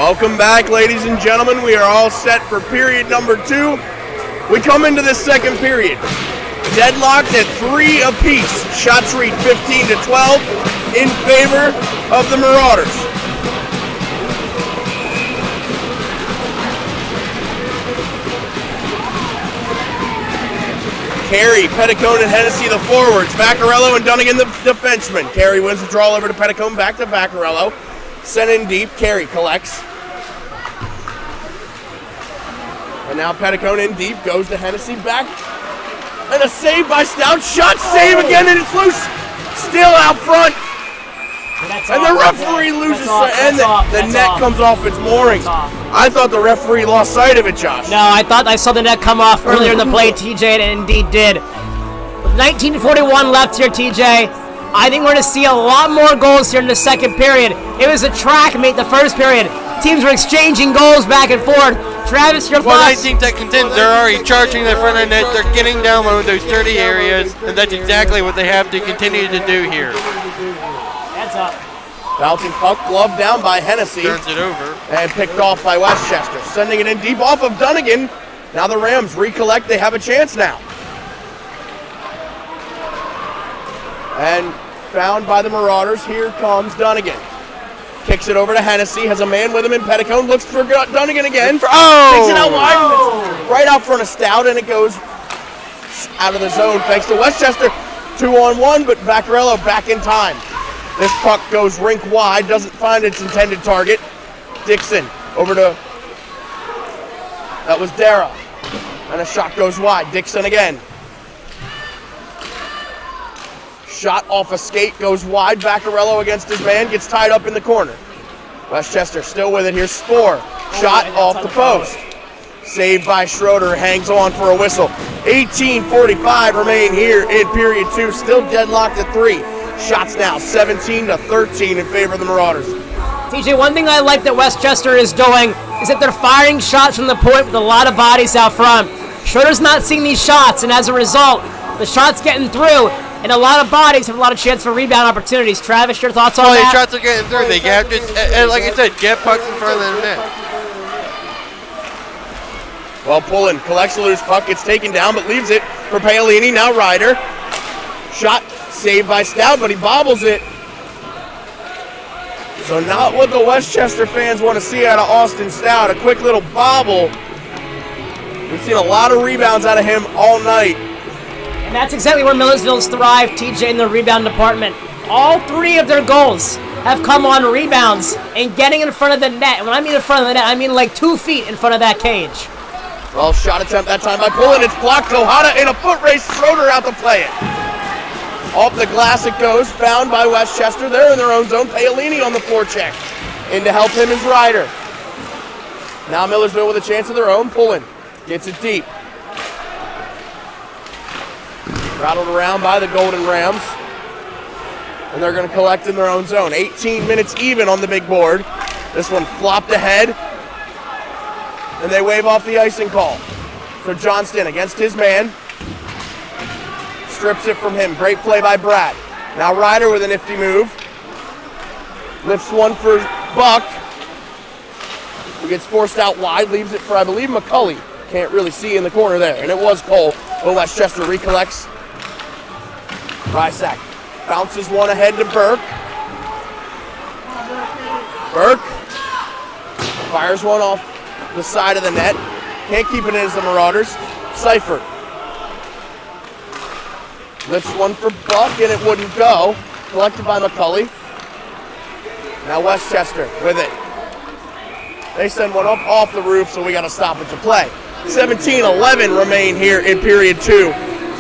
Welcome back, ladies and gentlemen. We are all set for period number 2. We come into this second period. Deadlocked at 3 apiece. Shots read 15-12 in favor of the Marauders. Carey, Petticone, and Hennessy the forwards. Vaccarello and Dunnigan the defensemen. Carey wins the draw over to Petticone, back to Vaccarello. Sent in deep. Carey collects. And now Petticone in deep, goes to Hennessy, back. And a save by Stout. Shot, save again, and it's loose. Still out front. And the referee loses sight. And the net comes off its moorings. I thought the referee lost sight of it, Josh. No, I saw the net come off earlier in the play, TJ, and it indeed did. With 19:41 left here, TJ, I think we're going to see a lot more goals here in the second period. It was a track meet the first period. Teams were exchanging goals back and forth. Travis, your thoughts? 19 seconds in, they're already charging the front of the net. They're getting down one of those dirty areas, and that's exactly what they have to continue to do here. Heads up. Bouncing puck, glove down by Hennessy. Turns it over. And picked off by Westchester. Sending it in deep off of Dunnigan. Now the Rams recollect. They have a chance now. And found by the Marauders. Here comes Dunnigan. Kicks it over to Hennessy. Has a man with him in Petticone. Looks for Dunnigan again. Takes it out wide. Right out front of Stout, and it goes out of the zone thanks to Westchester. 2-on-1, but Vaccarello back in time. This puck goes rink wide. Doesn't find its intended target. Dixon over to... That was Dara. And a shot goes wide. Dixon again. Shot off a skate, goes wide. Vaccarello against his man, gets tied up in the corner. Westchester still with it here. Spore, shot off the post. Saved by Schroeder, hangs on for a whistle. 18:45 remain here in period 2, still deadlocked at 3. Shots now 17-13 in favor of the Marauders. TJ, one thing I like that Westchester is doing is that they're firing shots from the point with a lot of bodies out front. Schroeder's not seeing these shots, and as a result, the shots getting through, and a lot of bodies have a lot of chance for rebound opportunities. Travis, your thoughts on that? The shots are getting through. They have to, like I said, get pucks in front of the net. Well, Pullen collects a loose puck. It's taken down, but leaves it for Paolini. Now Ryder. Shot saved by Stout, but he bobbles it. So not what the Westchester fans want to see out of Austin Stout. A quick little bobble. We've seen a lot of rebounds out of him all night. And that's exactly where Millersville's thrive, TJ, in the rebound department. All 3 of their goals have come on rebounds and getting in front of the net. And when I mean in front of the net, I mean like 2 feet in front of that cage. Well, shot attempt that time by Pullen. It's blocked. Kohada in a foot race. Schroeder out to play it. Off the glass it goes. Found by Westchester. They're in their own zone. Paolini on the forecheck. In to help him is Ryder. Now Millersville with a chance of their own. Pullen gets it deep. Rattled around by the Golden Rams. And they're going to collect in their own zone. 18 minutes even on the big board. This one flopped ahead. And they wave off the icing call. So Johnston against his man. Strips it from him. Great play by Brad. Now Ryder with a nifty move. Lifts one for Buck. He gets forced out wide. Leaves it for, I believe, McCulley. Can't really see in the corner there. And it was Cole. But Westchester recollects. Rysack bounces one ahead to Burke. Burke fires one off the side of the net. Can't keep it in as the Marauders. Seifert lifts one for Buck, and it wouldn't go. Collected by McCulley. Now Westchester with it. They send one up off the roof, so we got to stop it to play. 17-11 remain here in period 2.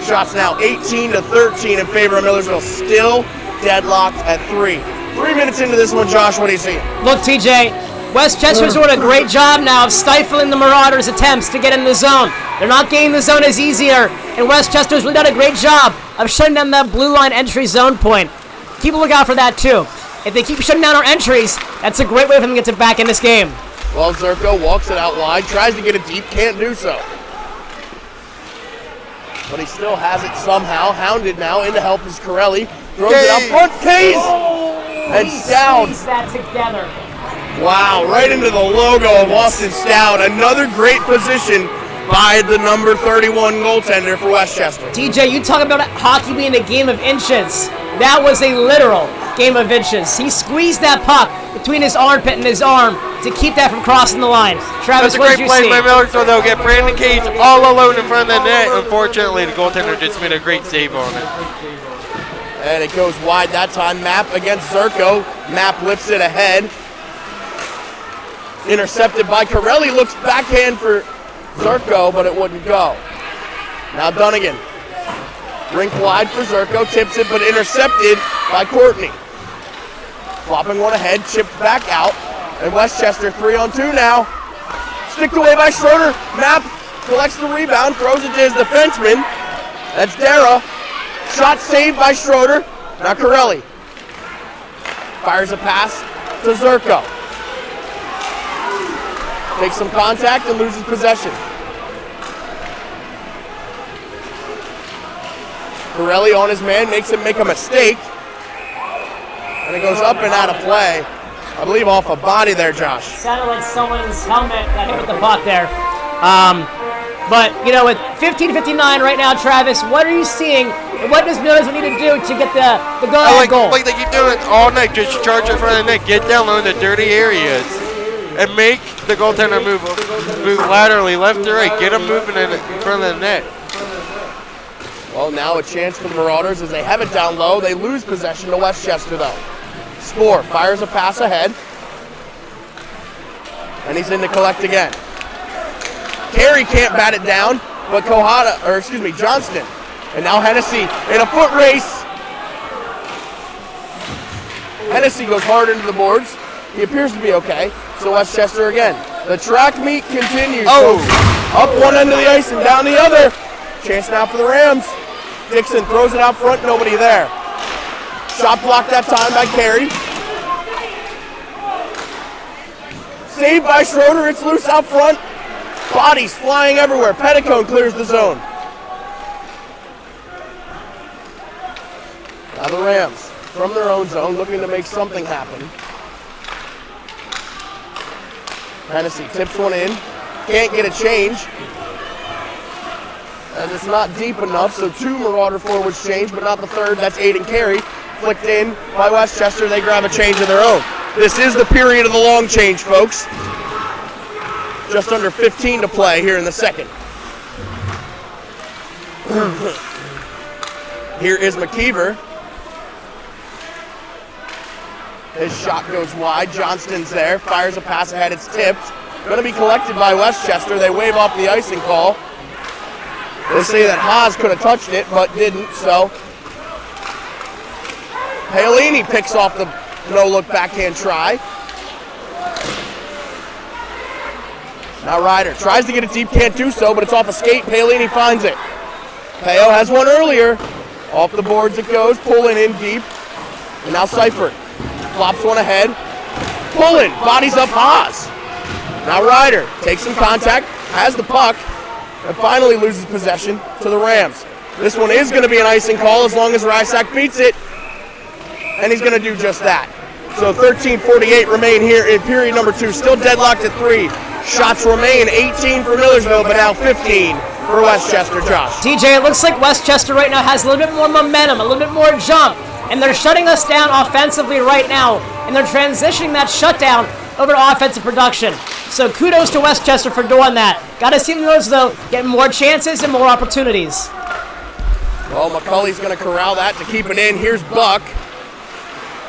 Shots now 18-13 in favor of Millersville. Still deadlocked at 3. 3 minutes into this one, Josh, what do you see? Look, TJ, Westchester's doing a great job now of stifling the Marauders' attempts to get in the zone. They're not getting the zone as easier, and Westchester's really done a great job of shutting down that blue line entry zone point. Keep a lookout for that, too. If they keep shutting down our entries, that's a great way for them to get back in this game. Well, Zerko walks it out wide, tries to get it deep, can't do so. But he still has it somehow. Hounded now in to help is Corelli. Throws it out front. Case! And Stout. That together. Wow, right into the logo of Austin Stout. Another great position by the number 31 goaltender for Westchester. TJ, you talk about hockey being a game of inches. That was a literal game of inches. He squeezed that puck between his armpit and his arm to keep that from crossing the line. Travis, That's a what great did you play see? by Millersville. They'll get Brandon Cage all alone in front of the net. Unfortunately, the goaltender just made a great save on it. And it goes wide that time. Mapp against Zerko. Mapp lifts it ahead. Intercepted by Corelli. Looks backhand for Zerko, but it wouldn't go. Now Dunnigan. Rink wide for Zerko. Tips it, but intercepted by Courtney. Flopping one ahead. Chipped back out. And Westchester 3-on-2 now. Sticked away by Schroeder. Mapp collects the rebound. Throws it to his defenseman. That's Dara. Shot saved by Schroeder. Now Corelli. Fires a pass to Zerko. Takes some contact and loses possession. Corelli on his man, makes him make a mistake. And it goes up and out of play. I believe off a body there, Josh. Sounded like someone's helmet got hit with the puck there. But, you know, with 15:59 right now, Travis, what are you seeing? What does Millersville need to do to get the goal? Like they keep doing it all night, just charge in front of the net, get down low in the dirty areas, and make the goaltender move laterally, left to right, get him moving in front of the net. Well, now a chance for the Marauders as they have it down low. They lose possession to Westchester, though. Spoor fires a pass ahead. And he's in to collect again. Carey can't bat it down, but Johnston. And now Hennessy in a foot race. Hennessy goes hard into the boards. He appears to be okay. So Westchester again. The track meet continues. Up one end of the ice and down the other. Chance now for the Rams. Dixon throws it out front, nobody there. Shot blocked that time by Carey. Saved by Schroeder, it's loose out front. Bodies flying everywhere. Petticone clears the zone. Now the Rams, from their own zone, looking to make something happen. Hennessy tips one in. Can't get a change. And it's not deep enough, so two Marauder forwards change, but not the third. That's Aiden Carey. Flicked in by Westchester. They grab a change of their own. This is the period of the long change, folks. Just under 15 to play here in the second. Here is McKeever. His shot goes wide. Johnston's there. Fires a pass ahead. It's tipped. Going to be collected by Westchester. They wave off the icing call. They say that Haas could have touched it, but didn't, so. Paolini picks off the no-look backhand try. Now Ryder tries to get it deep, can't do so, but it's off a skate. Paolini finds it. Peo has one earlier. Off the boards it goes, pulling in deep. And now Seifert flops one ahead. Pulling, bodies up Haas. Now Ryder takes some contact, has the puck, and finally loses possession to the Rams. This one is going to be an icing call as long as Rysack beats it, and he's going to do just that. So 13:48 remain here in period number 2. Still deadlocked at 3. Shots remain 18 for Millersville, but now 15 for Westchester, Josh. TJ, it looks like Westchester right now has a little bit more momentum, a little bit more jump, and they're shutting us down offensively right now, and they're transitioning that shutdown over to offensive production. So kudos to Westchester for doing that. Got to see Millersville getting more chances and more opportunities. Well, McCulley's going to corral that to keep it in. Here's Buck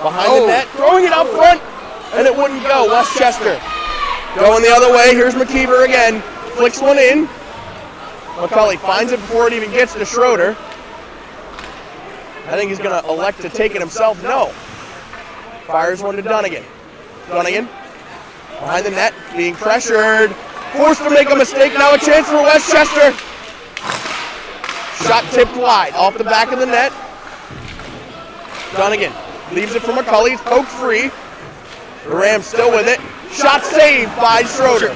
behind the net, throwing it out front, and it wouldn't go. Westchester going the other way. Here's McKeever again. Flicks one in. McCulley finds it before it even gets to Schroeder. I think he's going to elect to take it himself. No. Fires one to Dunnigan. Dunnigan behind the net, being pressured. Forced to make a mistake. Now a chance for Westchester. Shot tipped wide off the back of the net. Dunnigan leaves it for McCulley. It's poked free. The Rams still with it. Shot saved by Schroeder.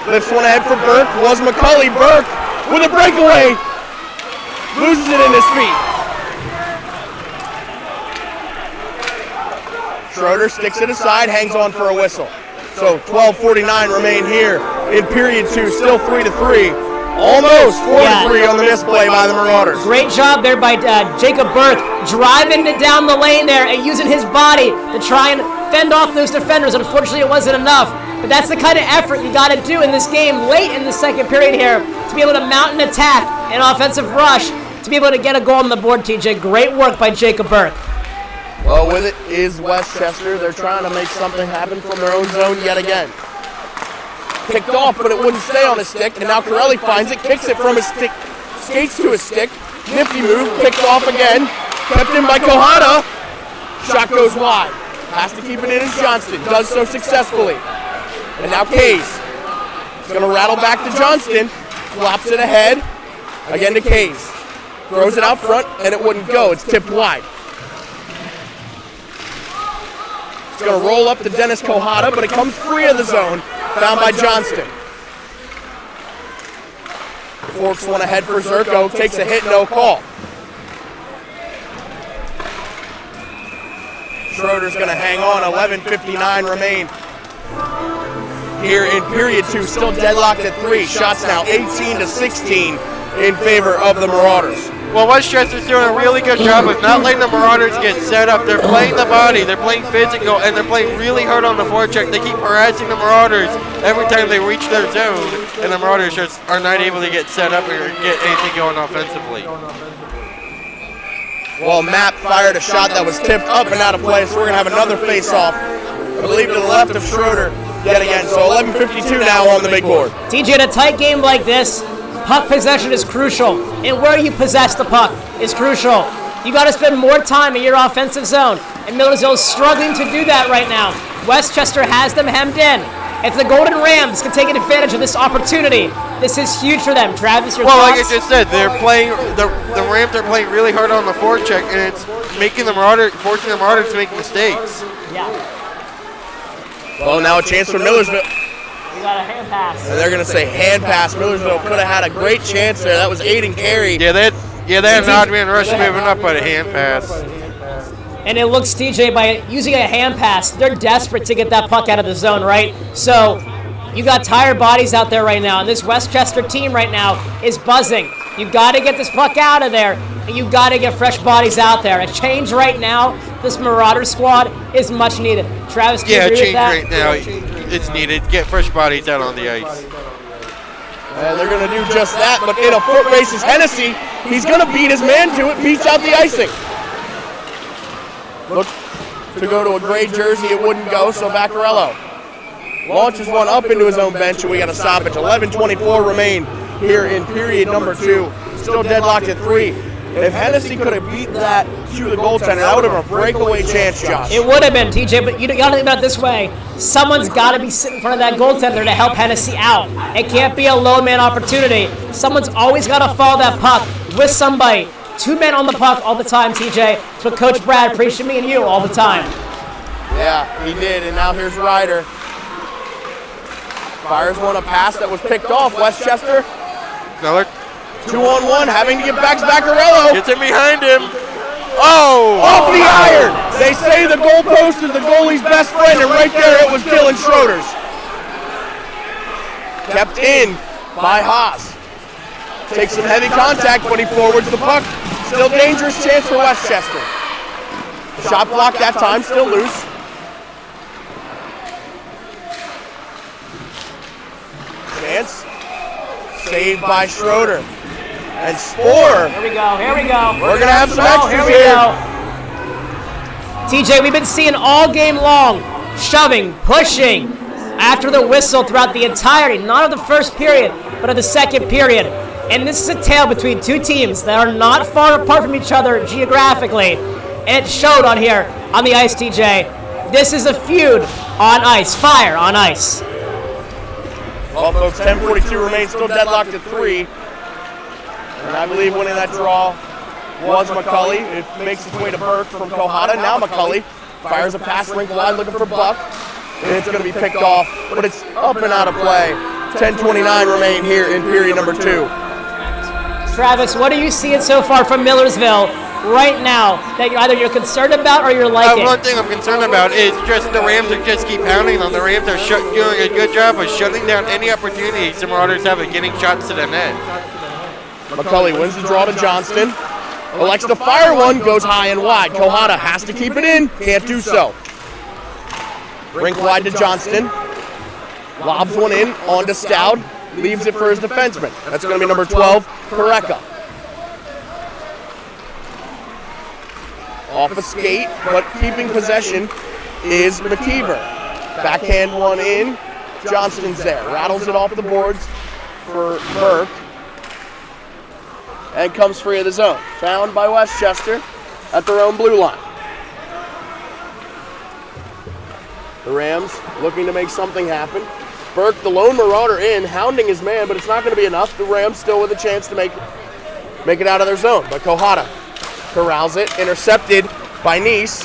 Lifts one ahead for Burke. Was McCulley. Burke with a breakaway. Loses it in his feet. Schroeder sticks it aside, hangs on for a whistle. So 12:49 remain here in period 2, still 3-3. Almost 4-3 on the misplay by the Marauders. Great job there by Jacob Burke, driving it down the lane there and using his body to try and fend off those defenders. Unfortunately, it wasn't enough. But that's the kind of effort you got to do in this game late in the second period here to be able to mount an attack, an offensive rush, to be able to get a goal on the board, TJ. Great work by Jacob Burke. Well, with it is Westchester. They're trying to make something happen from their own zone yet again. Kicked off, but it wouldn't stay on his stick, and now Corelli finds it, kicks it from his stick, skates to his stick. Nifty move, kicked off again, kept in by Kohada. Shot goes wide. Has to keep it in as Johnston, does so successfully. And now Kays. He's going to rattle back to Johnston, flops it ahead, again to Kays. Throws it out front, and it wouldn't go. It's tipped wide. It's going to roll up to Dennis Kohada, but it comes free of the zone, found by Johnston. Forks one ahead for Zerko, takes a hit, no call. Schroeder's going to hang on, 11:59 remain. Here in period 2, still deadlocked at 3. Shots now 18-16 in favor of the Marauders. Well, Westchester's doing a really good job of not letting the Marauders get set up. They're playing the body, they're playing physical, and they're playing really hard on the forecheck. They keep harassing the Marauders every time they reach their zone, and the Marauders just are not able to get set up or get anything going offensively. Well, Mapp fired a shot that was tipped up and out of play, so we're going to have another face-off. I believe to the left of Schroeder yet again, so 11:52 now on the big board. TJ, in a tight game like this, puck possession is crucial, and where you possess the puck is crucial. You got to spend more time in your offensive zone, and Millersville is struggling to do that right now. Westchester has them hemmed in. If the Golden Rams can take advantage of this opportunity, this is huge for them. Travis, your thoughts? Like I just said, they're playing the Rams are playing really hard on the forecheck, and it's making the Marauders, forcing the Marauders to make mistakes. Yeah. Well, now a chance for Millersville. We got a hand pass. And they're going to say hand pass. Millersville could have had a great chance there. That was Aiden Carey. Yeah, they had an odd man rush moving up by the hand pass. And it looks, TJ, by using a hand pass, they're desperate to get that puck out of the zone, right? So you got tired bodies out there right now, and this Westchester team right now is buzzing. You got to get this puck out of there, and you got to get fresh bodies out there. A change right now, this Marauder squad is much needed. Travis, do you agree with that? Yeah, a change right now. It's needed. Get fresh bodies out on the ice. And they're going to do just that, but in a foot race is Hennessy. He's going to beat his man to it, beats out the icing. Look to go to a gray jersey, it wouldn't go, so Vaccarello launches one up into his own bench, and we got a stoppage. 11:24 remain here in period number 2. Still deadlocked at 3. And if Hennessy could have beat that to the goaltender, that would have been a breakaway chance, Josh. It would have been, TJ, but you got to think about it this way. Someone's got to be sitting in front of that goaltender to help Hennessy out. It can't be a low man opportunity. Someone's always got to follow that puck with somebody. 2 men on the puck all the time, TJ. That's what Coach Brad preached to me and you all the time. Yeah, he did, and now here's Ryder. Fires one a pass that was picked off. Westchester. Miller. 2-on-1, having to get back to Vaccarello. Gets in behind him. Oh! Off the iron! They say the goalpost is the goalie's best friend, and right there it was Dylan Schroeder's. Kept in by Haas. Takes some heavy contact, but he forwards the puck. Still dangerous chance for Westchester. Shot block that time, still loose. Chance. Saved by Schroeder. And Sporer. Here we go, here we go. We're going to have some extras we here. go. TJ, we've been seeing all game long, shoving, pushing, after the whistle throughout the entirety, not of the first period, but of the second period. And this is a tale between two teams that are not far apart from each other geographically. And it showed on here, on the ice, TJ. This is a feud on ice, fire on ice. Well, folks, 10:42 remains, still deadlocked at 3. And I believe winning that draw was McCulley. It makes its way to Burke from Kohada. Now McCulley fires a pass rink wide looking for Buck. And it's going to be picked off, but it's up and out of play. 10:29 remain here in period number 2. Travis, what are you seeing so far from Millersville right now that either you're concerned about or you're liking? One thing I'm concerned about is just the Rams are just keep pounding them. The Rams are doing a good job of shutting down any opportunities the Marauders have of getting shots to the net. McCulley wins the draw to Johnston. Elects to fire one, goes high and wide. Kohada has to keep it in, can't do so. Rink wide to Johnston. Lobs one in, on to Stout. Leaves it for his defenseman. That's going to be number 12, Pareka. Off a skate, but keeping possession is McKeever. Backhand one in. Johnston's there. Rattles it off the boards for Burke. And comes free of the zone. Found by Westchester at their own blue line. The Rams looking to make something happen. Burke, the lone Marauder in, hounding his man, but it's not going to be enough. The Rams still with a chance to make it out of their zone. But Kohada corrals it, intercepted by Nice.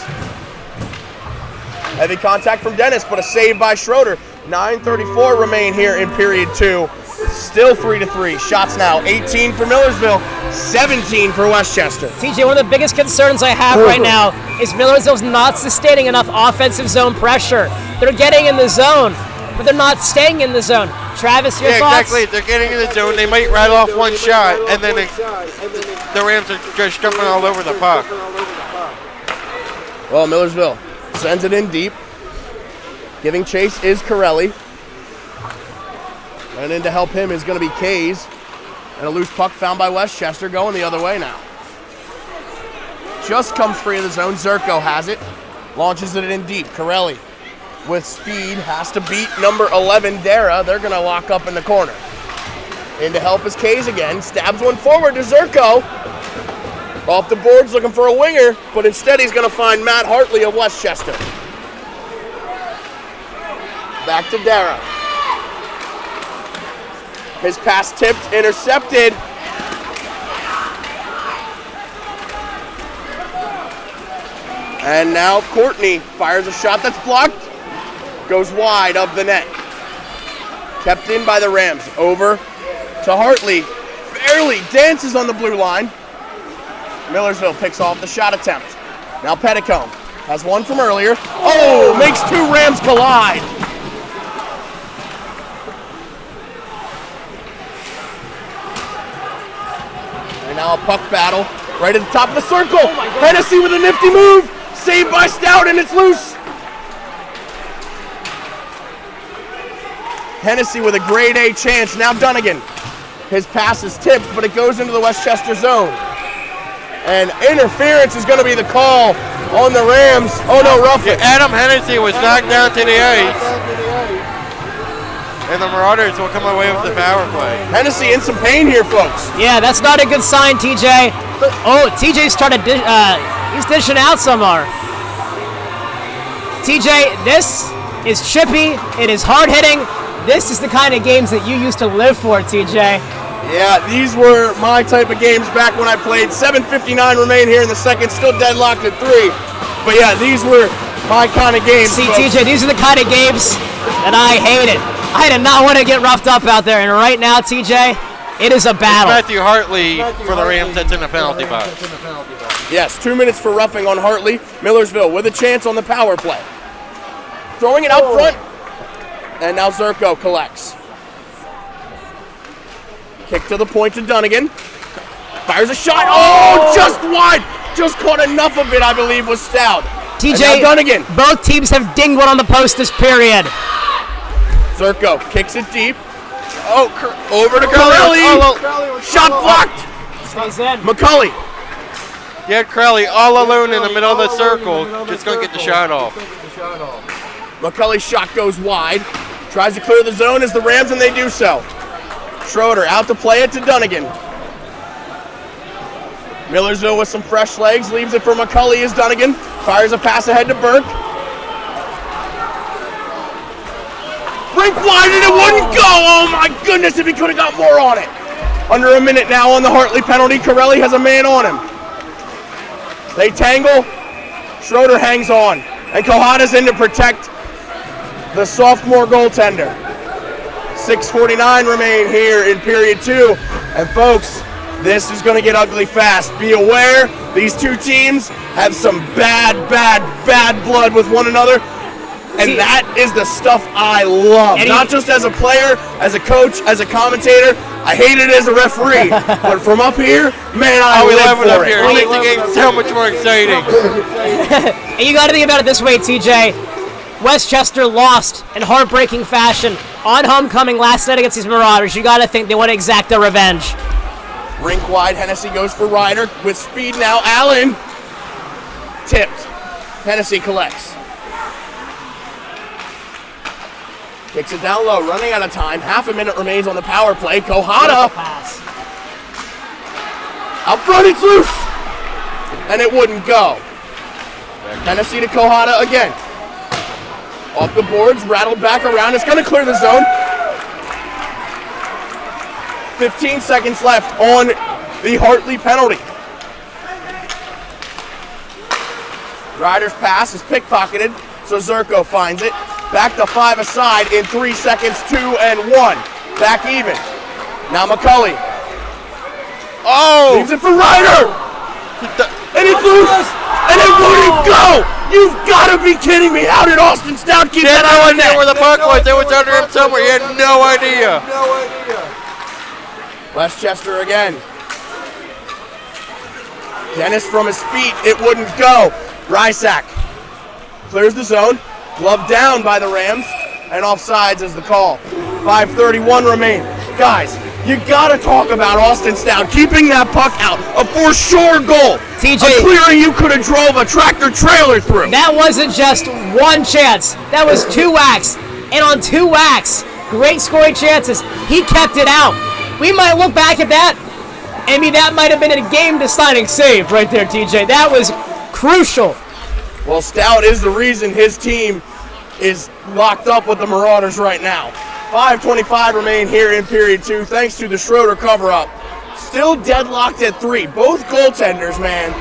Heavy contact from Dennis, but a save by Schroeder. 9:34 remain here in period 2. Still 3-3. Shots now 18 for Millersville, 17 for Westchester. TJ, one of the biggest concerns I have right now is Millersville's not sustaining enough offensive zone pressure. They're getting in the zone, but they're not staying in the zone. Travis, your thoughts? Exactly. They're getting in the zone. They might rattle off one shot, and then the Rams are just jumping all over the puck. Well, Millersville sends it in deep. Giving chase is Corelli. And in to help him is going to be Kays. And a loose puck found by Westchester going the other way now. Just comes free of the zone. Zerko has it. Launches it in deep. Corelli with speed has to beat number 11, Dara. They're going to lock up in the corner. In to help is Kays again. Stabs one forward to Zerko. Off the boards looking for a winger, but instead he's going to find Matt Hartley of Westchester. Back to Dara. His pass tipped, intercepted. And now Courtney fires a shot that's blocked. Goes wide of the net. Kept in by the Rams. Over to Hartley. Barely dances on the blue line. Millersville picks off the shot attempt. Now Petticombe has one from earlier. Oh, makes two Rams collide. Now a puck battle right at the top of the circle. Hennessy with a nifty move. Saved by Stout, and it's loose. Hennessy with a grade A chance. Now Dunnigan. His pass is tipped, but it goes into the Westchester zone. And interference is going to be the call on the Rams. Oh no, roughing. Adam Hennessy was knocked down to the ice. And the Marauders will come away with the power play. Hennessy in some pain here, folks. Yeah, that's not a good sign, TJ. Oh, TJ started, he's dishing out some more. TJ, this is chippy. It is hard-hitting. This is the kind of games that you used to live for, TJ. Yeah, these were my type of games back when I played. 7:59 remain here in the second, still deadlocked at 3. But yeah, these were my kind of games. See, TJ, these are the kind of games that I hated. I did not want to get roughed up out there, and right now, TJ, it is a battle. It's Matthew Hartley for the Rams that's in the penalty box. Yes, 2 minutes for roughing on Hartley. Millersville with a chance on the power play. Throwing it out front, and now Zerko collects. Kick to the point to Dunnigan. Fires a shot. Oh, just wide. Just caught enough of it, I believe, was Stout. TJ, Dunnigan. Both teams have dinged one on the post this period. Zerko kicks it deep. Oh, over to Corelli. Shot blocked. Stays in. McCulley. You had Crowley all alone in the middle of the circle, just going to get the shot off. McCulley's shot goes wide. Tries to clear the zone as the Rams, and they do so. Schroeder out to play it to Dunnigan. Millersville with some fresh legs. Leaves it for McCulley as Dunnigan. Fires a pass ahead to Burke. Rink wide and it wouldn't go. Oh my goodness, if he could have got more on it. Under a minute now on the Hartley penalty. Corelli has a man on him. They tangle. Schroeder hangs on. And Kohada's in to protect the sophomore goaltender. 6:49 remain here in period 2. And folks, This is going to get ugly fast. Be aware, these two teams have some bad blood with one another. And that is the stuff I love. Not just as a player, as a coach, as a commentator. I hate it as a referee. But from up here, man, I live for it. It makes the game so much more exciting. And you got to think about it this way, TJ. Westchester lost in heartbreaking fashion on homecoming last night against these Marauders. You got to think they want to exact their revenge. Rink wide, Hennessy goes for Ryder with speed now. Allen tipped. Hennessy collects. Kicks it down low, running out of time. Half a minute remains on the power play. Kohana. Pass. Out front, it's loose. And it wouldn't go. Hennessy to Kohana again. Off the boards, rattled back around. It's going to clear the zone. 15 seconds left on the Hartley penalty. Ryder's pass is pickpocketed, so Zerko finds it. Back to 5 aside in 3 seconds, 2 and 1. Back even. Now McCulley. Oh! Leaves it for Ryder! And it's loose! And it wouldn't go! You've got to be kidding me! How did Austin Stout keep that out of net? Where the puck was. It was under him somewhere. He had no idea. Westchester again. Dennis from his feet. It wouldn't go. Rysack clears the zone. Glove down by the Rams. And offsides is the call. 5:31 remain. Guys, you gotta talk about Austin Stout keeping that puck out. A for sure goal. TJ, a clearing you could have drove a tractor trailer through. That wasn't just one chance. That was 2 whacks. And on 2 whacks, great scoring chances. He kept it out. We might look back at that. I mean, that might have been a game-deciding save right there, TJ. That was crucial. Well, Stout is the reason his team is locked up with the Marauders right now. 5:25 remain here in period 2, thanks to the Schroeder cover-up. Still deadlocked at 3. Both goaltenders, man.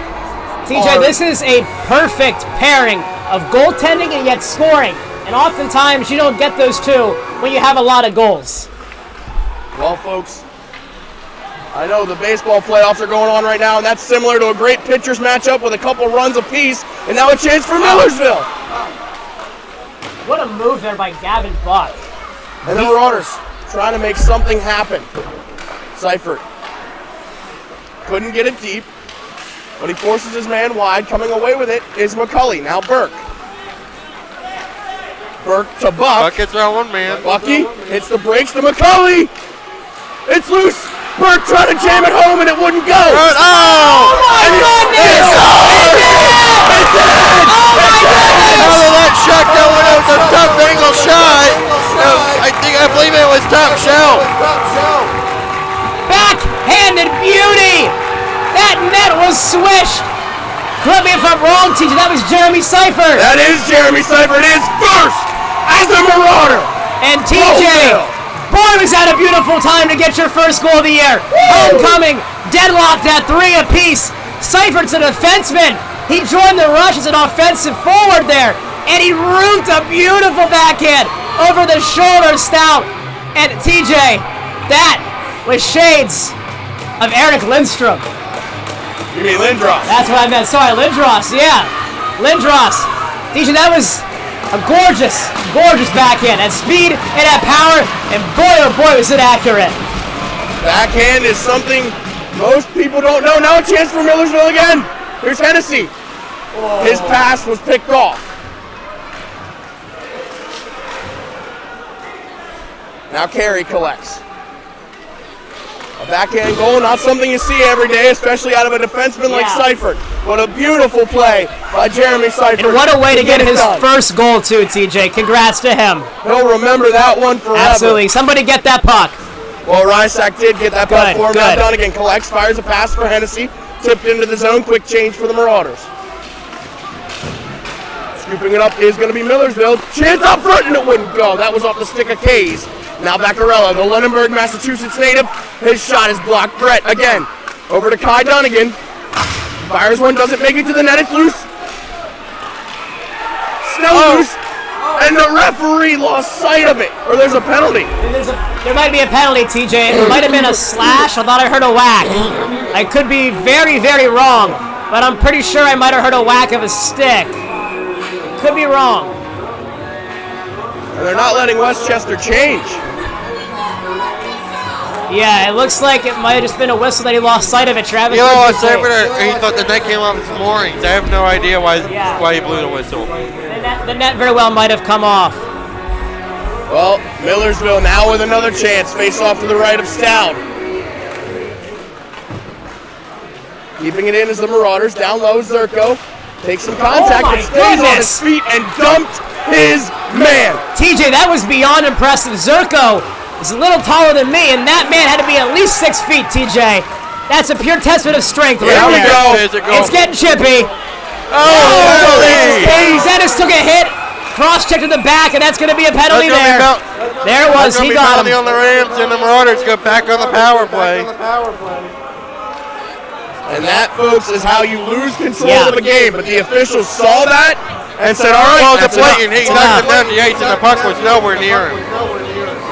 TJ, this is a perfect pairing of goaltending and yet scoring. And oftentimes you don't get those two when you have a lot of goals. Well, folks, I know the baseball playoffs are going on right now, and that's similar to a great pitchers matchup with a couple runs apiece, and now a chance for Millersville. What a move there by Gavin Buck. And the Marauders trying to make something happen. Seifert couldn't get it deep, but he forces his man wide. Coming away with it is McCulley. Now Burke. Burke to Buck. Buck gets around one man. Bucky hits the brakes to McCulley. It's loose. Burke tried to jam it home and it wouldn't go. Oh my goodness! It's in! How did that shot go? It was a tough angle shot. I believe it was top shelf. Backhanded beauty! That net was swished! Correct me if I'm wrong, TJ, that was Jeremy Seifert! That is Jeremy Seifert, his first as a Marauder! And TJ, boy was that a beautiful time to get your first goal of the year! Homecoming, deadlocked at 3 apiece. Seifert's a defenseman. He joined the rush as an offensive forward there, and he roofed a beautiful backhand over the shoulder Stout. And TJ, that was shades of Eric Lindstrom. You mean Lindros? That's what I meant. Sorry, Lindros. Yeah, Lindros. TJ, that was a gorgeous, gorgeous backhand at speed and at power, and boy, oh boy, was it accurate. Backhand is something most people don't know. Now a chance for Millersville again. Here's Hennessy. His pass was picked off. Now Carey collects. A backhand goal, not something you see every day, especially out of a defenseman like Seifert. But a beautiful play by Jeremy Seifert. And what a way to get his first goal too, TJ. Congrats to him. He'll remember that one forever. Absolutely. Somebody get that puck. Well, Rysack did get that puck for him. Now Dunnigan collects, fires a pass for Hennessy. Tipped into the zone, quick change for the Marauders. Scooping it up is going to be Millersville. Chance up front, and it wouldn't go. That was off the stick of Kays. Now Vaccarella, the Lunenburg, Massachusetts native. His shot is blocked. Brett again. Over to Kai Dunnigan. Fires one, doesn't make it to the net. It's loose. Still loose. and the referee lost sight of it. Or there's a penalty. There might be a penalty, TJ. It might have been a slash. I thought I heard a whack. I could be very, very wrong, but I'm pretty sure I might have heard a whack of a stick. Could be wrong. And they're not letting Westchester change. Yeah, it looks like it might have just been a whistle that he lost sight of it, Travis. You know, he thought the net came off his moorings. I have no idea why he blew the whistle. The net very well might have come off. Well, Millersville now with another chance. Face off to the right of Stout. Keeping it in is the Marauders. Down low, Zerko takes some contact, but stays on his feet and dumped his man. TJ, that was beyond impressive. Zerko is a little taller than me, and that man had to be at least 6 feet, TJ. That's a pure testament of strength. Here we go. It's getting chippy. Oh, Dennis took a hit. Cross-check to the back, and that's going to be a penalty there. There it was. He got him. On the Rams, and the Marauders go back on the power play. And that, folks, is how you lose control of a game. But the officials saw that and said, all right, well, that's the play, and he knocked him enough. down the ice, and the puck was nowhere near him.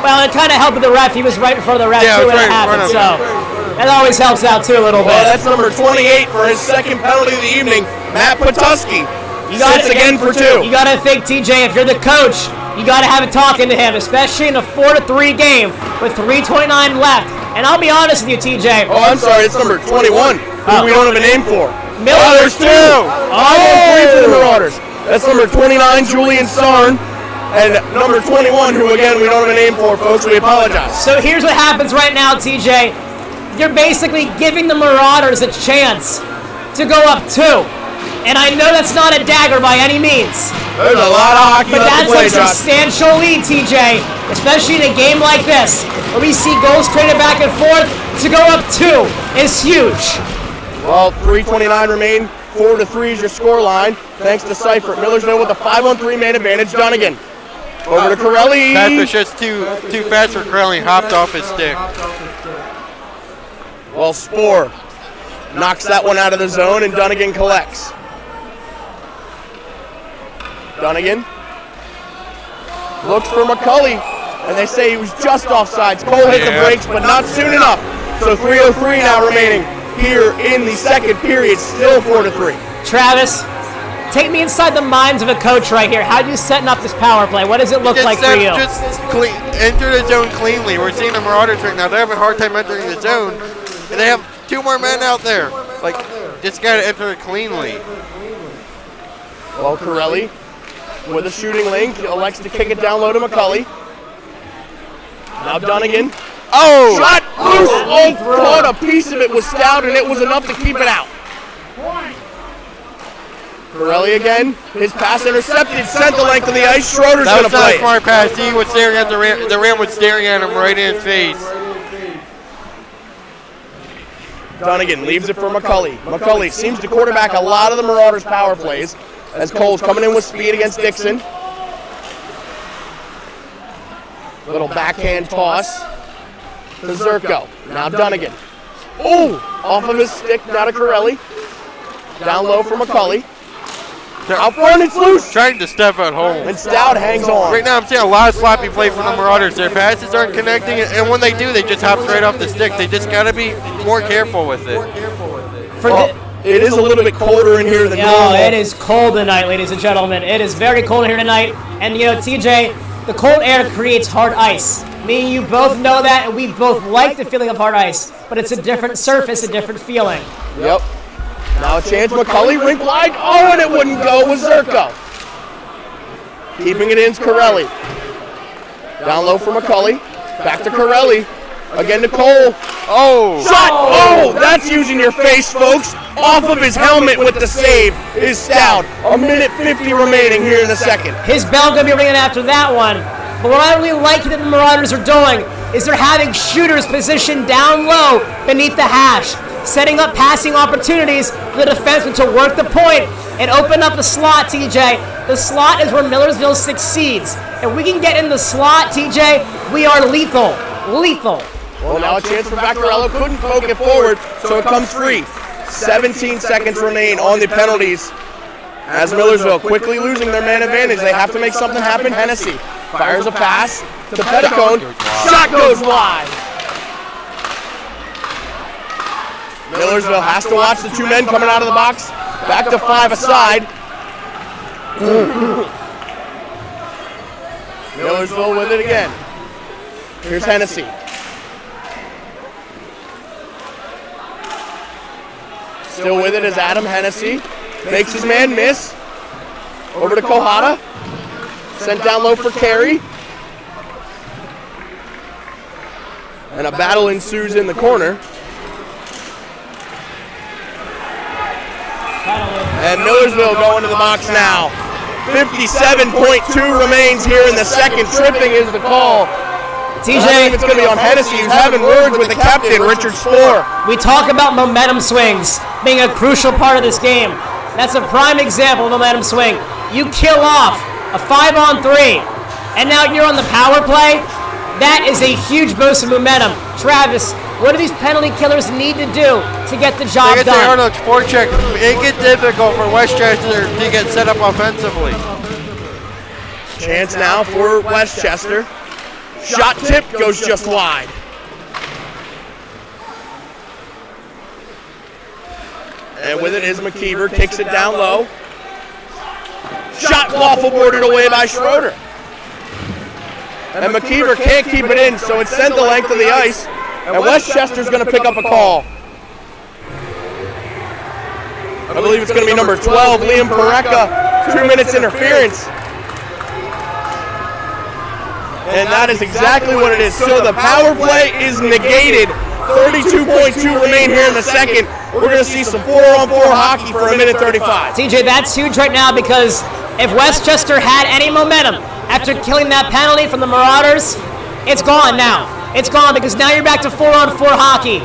Well, it kind of helped with the ref. He was right before the ref, Yeah, too, when right it in front happened. of So that always helps out, too, a little Well, bit. that's number 28 for his second penalty of the evening, Matt Patuski. Sits again for 2. You got to think, TJ, if you're the coach, you got to have it talking to him, especially in a 4-3 game with 3:29 left. And I'll be honest with you, TJ. Oh, I'm sorry, it's number 21, who we don't have a name for. Millersville. There's 2. Oh, 3 for the Marauders. That's number 29, Julian Sarn, and number 21, who, again, we don't have a name for, folks. We apologize. So here's what happens right now, TJ. You're basically giving the Marauders a chance to go up 2. And I know that's not a dagger by any means. There's a lot of hockey But left to that's play, a Josh. substantial lead, TJ. Especially in a game like this, where we see goals traded back and forth. To go up 2 is huge. Well, 3:29 remain. 4-3 is your score line. Thanks to Seifert. Millersville with a 5-on-3 man advantage. Dunnigan. Over to Corelli. That was just too fast for Corelli. Hopped off his stick. Well, Spoor knocks that one out of the zone, and Dunnigan collects. Dunnigan looks for McCulley, and they say he was just offsides. Cole hit the brakes, but not soon enough. So 3:03 now remaining here in the second period, still 4-3. Travis, take me inside the minds of a coach right here. How are you setting up this power play? What does it look like for you? Just enter the zone cleanly. We're seeing the Marauders right now. They have a hard time entering the zone, and they have 2 more men out there. Like, just got to enter it cleanly. Well, Corelli with a shooting link, elects to kick it down low to McCulley. Now Dunnigan. Oh! Shot loose! Oh, caught a piece of it with Stout, and it was enough to keep it out. Corelli again. His pass intercepted, sent the length of the ice. Schroeder's going to play. That was not a smart pass. He was staring at the Ram was staring at him right in his face. Dunnigan leaves it for McCulley. McCulley seems to quarterback a lot of the Marauders' power plays as Cole's coming in with speed against Dixon. Little backhand toss to Zerko. Now Dunnigan. Oh, off of his stick, now to Corelli. Down low for McCulley. Out front, it's loose. Trying to step at home. And Stout hangs on. Right now I'm seeing a lot of sloppy play from the Marauders. Their passes aren't connecting, and when they do, they just hop straight off the stick. They just got to be more careful with it. It is a little bit colder in here than normal. It is cold tonight, ladies and gentlemen. It is very cold here tonight. And, you know, TJ, the cold air creates hard ice. Me and you both know that, and we both like the feeling of hard ice. But it's a different surface, a different feeling. Yep. Now a chance, McCulley, rink wide. Oh, and it wouldn't go with Zerko. Keeping it in is Corelli. Down low for McCulley. Back to Corelli. Again to Cole. Oh! Shot! Oh, that's using your face, folks. Off of his helmet with the save is Stout. 1:50 remaining here in the second. His bell going to be ringing after that one. But what I really like that the Marauders are doing is they're having shooters positioned down low beneath the hash, setting up passing opportunities for the defenseman to work the point and open up the slot, TJ. The slot is where Millersville succeeds. If we can get in the slot, TJ, we are lethal. Lethal. Well, now a chance for Vaccarello. Couldn't poke it forward, so it comes free. 17 seconds remain on the penalties As Millersville quickly losing their man advantage, they have to make something happen. Hennessy fires a pass to Petticone. Shot goes wide. Millersville has to watch the two men coming out of the box. Back to 5 aside. Millersville with it again. Here's Hennessy. Still with it is Adam Hennessy. Makes his man miss. Over to Kohata. Sent down low for Carey. And a battle ensues in the corner. And Millersville going to the box now. 57.2 remains here in the second. Tripping is the call. TJ, I think it's going to be on Hennessy, who's having words with the captain, Richard Spoor. we talk about momentum swings being a crucial part of this game. That's a prime example of momentum swing. You kill off a 5-on-3, and now you're on the power play. That is a huge boost of momentum. Travis, what do these penalty killers need to do to get the job They get the done? Arnold's forecheck. Make it difficult for Westchester to get set up offensively. Chance now for Westchester. Shot tip goes just wide. And with it is McKeever, kicks it down low. Shot waffle boarded away by Schroeder. And McKeever can't keep it in, so it's sent the length of the ice. And Westchester's going to pick up a call. I believe it's going to be number 12, Liam Pareca, 2 minutes interference. And that is exactly what it is. So the power play is negated. 32.2 remain here in the second. We're going to see some 4-on-4 hockey for a minute 35. TJ, that's huge right now because if Westchester had any momentum after killing that penalty from the Marauders, it's gone now. It's gone because now you're back to 4-on-4 hockey.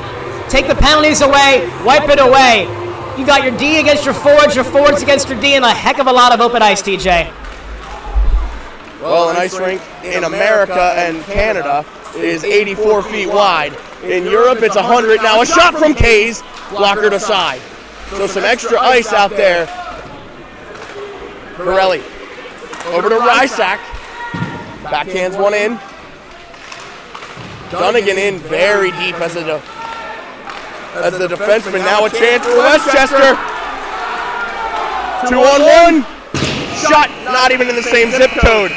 Take the penalties away, wipe it away. You got your D against your forwards against your D, and a heck of a lot of open ice, TJ. Well, an ice rink in America and Canada is 84 feet wide. In Europe, it's 100. Now a shot from Kays, blockered aside. So some extra ice out there. Pirelli over to Rysack. Backhands one in. Dunnigan in very deep as the defenseman. Now a chance for Westchester. 2-on-1. Shot not even in the same zip code.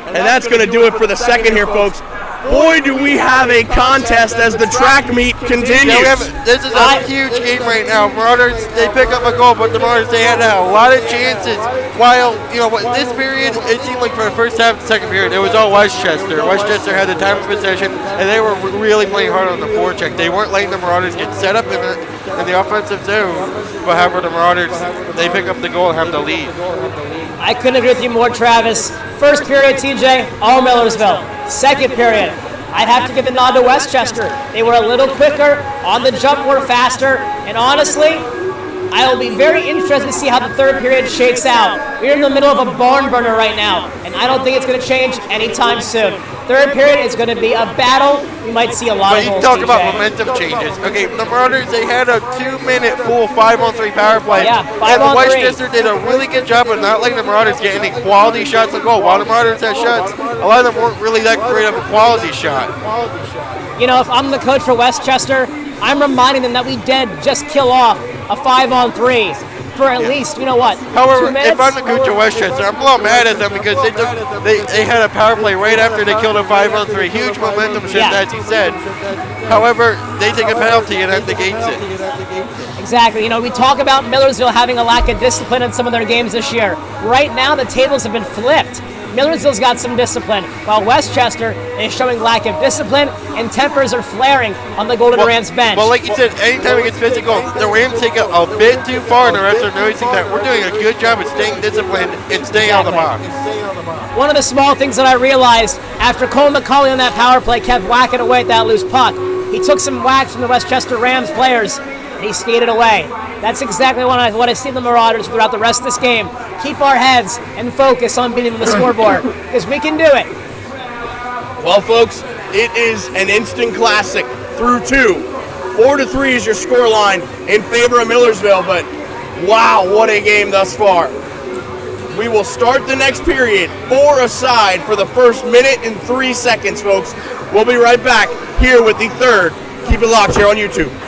And that's going to do it for the second here, folks. Boy, do we have a contest as the track meet continues. This is a huge game right now. Marauders, they pick up a goal, but the Marauders, they had a lot of chances. While, this period, it seemed like for the first half and second period, it was all Westchester. Westchester had the time of possession, and they were really playing hard on the forecheck. They weren't letting the Marauders get set up in the offensive zone. But however, the Marauders, they pick up the goal and have the lead. I couldn't agree with you more, Travis. First period, TJ, all Millersville. Second period, I'd have to give the nod to Westchester. They were a little quicker, on the jump were faster, and honestly, I will be very interested to see how the third period shakes out. We're in the middle of a barn burner right now, and I don't think it's going to change anytime soon. Third period is going to be a battle. We might see a lot of goals, talk TJ. about momentum changes. Okay, the Marauders, they had a 2-minute full 5-on-3 power play. Yeah, and 5-on-3. Westchester did a really good job of not letting the Marauders get any quality shots on goal. While the Marauders had shots, a lot of them weren't really that great of a quality shot. If I'm the coach for Westchester, I'm reminding them that we did just kill off a 5-on-3 for at least, However, 2 minutes? if I'm the coach of Westchester, I'm a little mad at them because they had a power play right after they killed a 5-on-3. Huge momentum shift, as he said. However, they take a penalty and that negates it. Exactly. We talk about Millersville having a lack of discipline in some of their games this year. Right now, the tables have been flipped. Millersville's got some discipline, while Westchester is showing lack of discipline, and tempers are flaring on the Golden Rams bench. Well, like you said, anytime it gets physical, the Rams take it a bit too far, and the refs are noticing that we're doing a good job of staying disciplined and staying out of the box. One of the small things that I realized after Cole McCauley on that power play kept whacking away at that loose puck, he took some whacks from the Westchester Rams players, and he skated away. That's exactly what I see the Marauders throughout the rest of this game. Keep our heads and focus on beating the scoreboard, because we can do it. Well, folks, it is an instant classic through 2. 4-3 is your score line in favor of Millersville, but Wow, what a game thus far. We will start the next period 4 aside for the first minute and 3 seconds, folks. We'll be right back here with the third. Keep it locked here on YouTube.